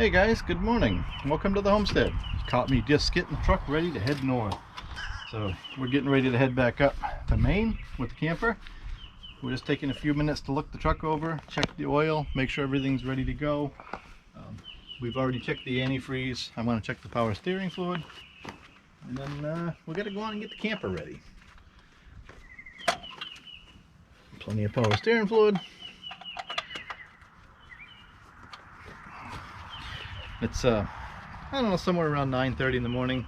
Hey guys, good morning. Welcome to the homestead. Caught me just getting the truck ready to head north. So we're getting ready to head back up to Maine with the camper. We're just taking a few minutes to look the truck over, check the oil, make sure everything's ready to go. We've already checked the antifreeze. I'm going to check the power steering fluid. And then we got to go on and get the camper ready. Plenty of power steering fluid. It's I don't know, somewhere around 9:30 in the morning.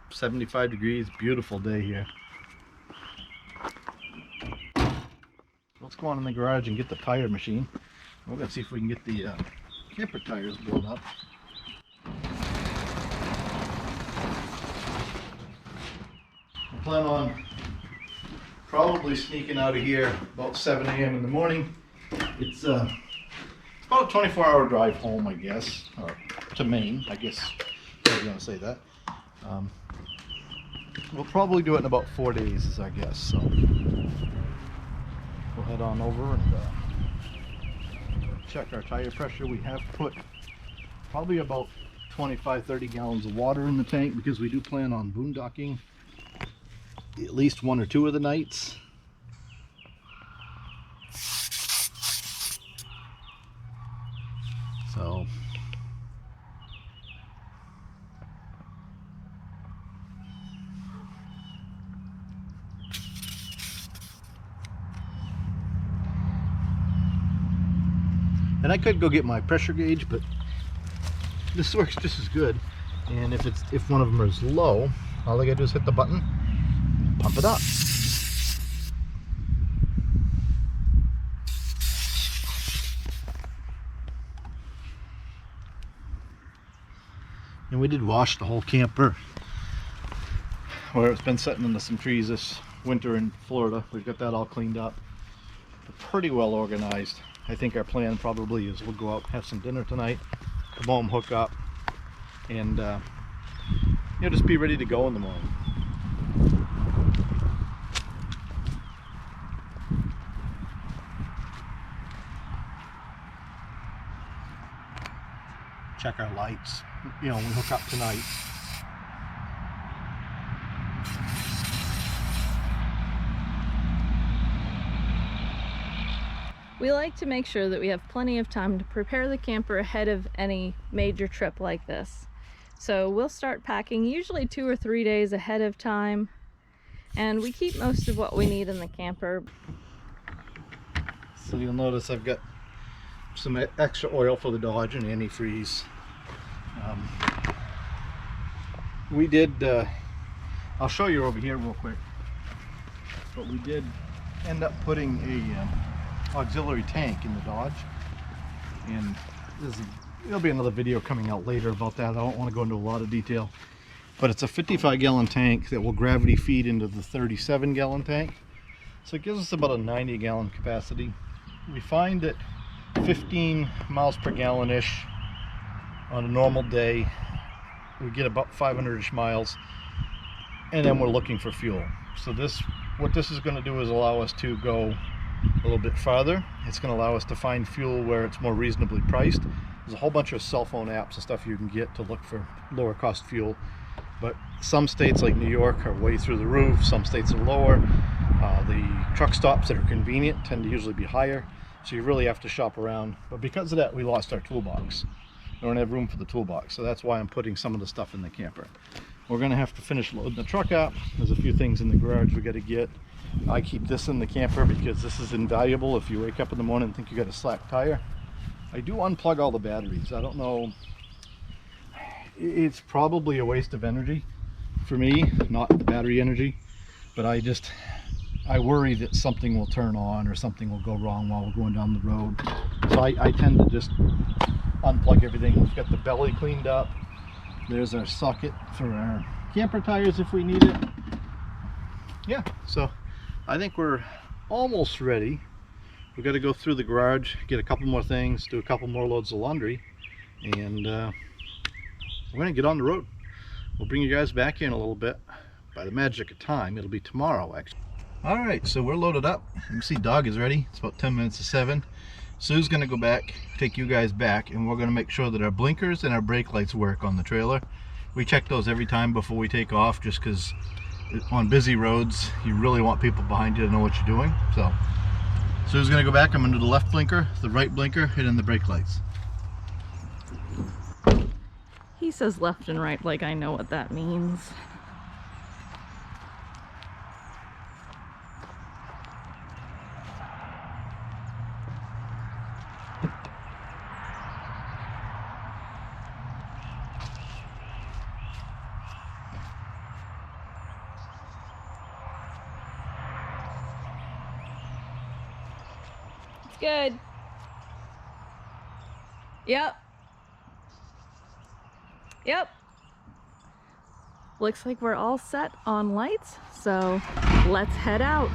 It's 75 degrees, beautiful day here. Let's go on in the garage and get the tire machine. We're gonna see if we can get the camper tires blown up. I plan on probably sneaking out of here about 7 a.m. in the morning. It's about a 24-hour drive home, I guess, or to Maine, I guess I was going to say that. We'll probably do it in about 4 days is our guess, so we'll head on over and check our tire pressure. We have put probably about 25-30 gallons of water in the tank because we do plan on boondocking at least 1 or 2 of the nights. So and I could go get my pressure gauge, but this works just as good. And if one of them is low, all I gotta do is hit the button, pump it up. And we did wash the whole camper where it's been sitting under some trees this winter in Florida. We've got that all cleaned up. We're pretty well organized. I think our plan probably is we'll go out, have some dinner tonight, come home, hook up, and just be ready to go in the morning. Check our lights, when we hook up tonight. We like to make sure that we have plenty of time to prepare the camper ahead of any major trip like this. So we'll start packing usually 2 or 3 days ahead of time, and we keep most of what we need in the camper. So you'll notice I've got some extra oil for the Dodge and antifreeze. We did, I'll show you over here real quick, but we did end up putting a auxiliary tank in the Dodge, and there'll be another video coming out later about that. I don't want to go into a lot of detail, but it's a 55-gallon tank that will gravity feed into the 37-gallon tank, so it gives us about a 90-gallon capacity. We find that 15 miles per gallon-ish on a normal day, we get about 500-ish miles, and then we're looking for fuel. So what this is going to do is allow us to go a little bit farther. It's going to allow us to find fuel where it's more reasonably priced. There's a whole bunch of cell phone apps and stuff you can get to look for lower cost fuel, but some states like New York are way through the roof, some states are lower. The truck stops that are convenient tend to usually be higher, so you really have to shop around. But because of that, we lost our toolbox. We don't have room for the toolbox, so that's why I'm putting some of the stuff in the camper. We're going to have to finish loading the truck up. There's a few things in the garage we got to get. I keep this in the camper because this is invaluable if you wake up in the morning and think you got a slack tire. I do unplug all the batteries. I don't know, it's probably a waste of energy for me, not the battery energy, but I worry that something will turn on or something will go wrong while we're going down the road. So I tend to just unplug everything. We've got the belly cleaned up. There's our socket for our camper tires if we need it. Yeah, so I think we're almost ready. We've got to go through the garage, get a couple more things, do a couple more loads of laundry, and we're going to get on the road. We'll bring you guys back in a little bit. By the magic of time, it'll be tomorrow actually. All right, so we're loaded up. You can see dog is ready. It's about 10 minutes to 7. Sue's gonna go back, take you guys back, and we're gonna make sure that our blinkers and our brake lights work on the trailer. We check those every time before we take off, just because on busy roads, you really want people behind you to know what you're doing. So Sue's gonna go back. I'm gonna do the left blinker, the right blinker, and then the brake lights. He says left and right like I know what that means. It's good. Yep. Yep. Looks like we're all set on lights, so let's head out.